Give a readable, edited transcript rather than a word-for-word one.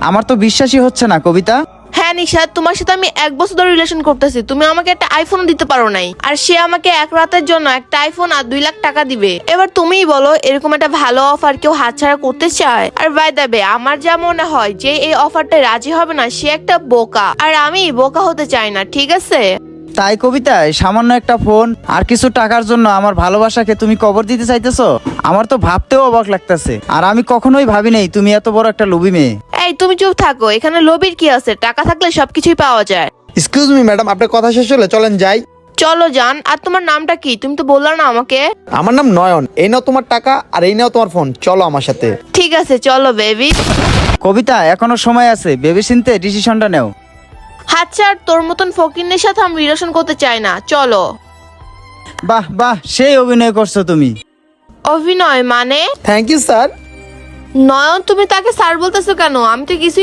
আমার তো বিশ্বাসই হচ্ছে না কবিতা। হ্যাঁ নিশাদ, তোমার সাথে আমি 1 বছর ধরে রিলেশন করতেছি, তুমি আমাকে একটা আইফোন দিতে পারো নাই, আর সে আমাকে 1 রাতের জন্য একটা আইফোন আর 2 লাখ টাকা দিবে। এবার তুমিই বলো, এরকম একটা ভালো অফার কেউ হাতছাড়া করতে চায়? আর বাই দ্য ওয়ে, আমার যা মনে হয় যে এই অফারটা রাজি হবে না সে একটা বোকা, আর আমি বোকা হতে চাই না, ঠিক আছে? তাই কবিতা, সামান্য একটা ফোন আর কিছু টাকার জন্য আমার ভালোবাসাকে তুমি কবর দিতে চাইতেছো? আমার তো ভাবতেও অবাক লাগতেছে, আর আমি কখনোই ভাবি নাই তুমি এত বড় একটা লোভী মেয়ে। এই তুমি চুপ থাকো, এখানে লোভীর কি আছে? টাকা থাকলে সবকিছুই পাওয়া যায়। এক্সকিউজ মি ম্যাডাম, আপনার কথা শেষ হলে চলেন যাই। চলো যান। আর তোমার নামটা কি? তুমি তো বললা না আমাকে। আমার নাম নয়ন। এই নাও তোমার টাকা আর এই নাও তোমার ফোন, চলো আমার সাথে। ঠিক আছে চলো বেবি। কবিতা, এখনো সময় আছে, ভেবে চিন্তে ডিসিশনটা নেও। আচ্ছা, আর তোর মতন ফকিন্নের সাথে আমি রিলেশন করতে চাই না, চলো। বাহ বাহ, সেই অভিনয় করছো তুমি। অভিনয় মানে? Thank you sir. নয়ন, তুমি তাকে স্যার বলতেছো কেন? আমি তো কিছু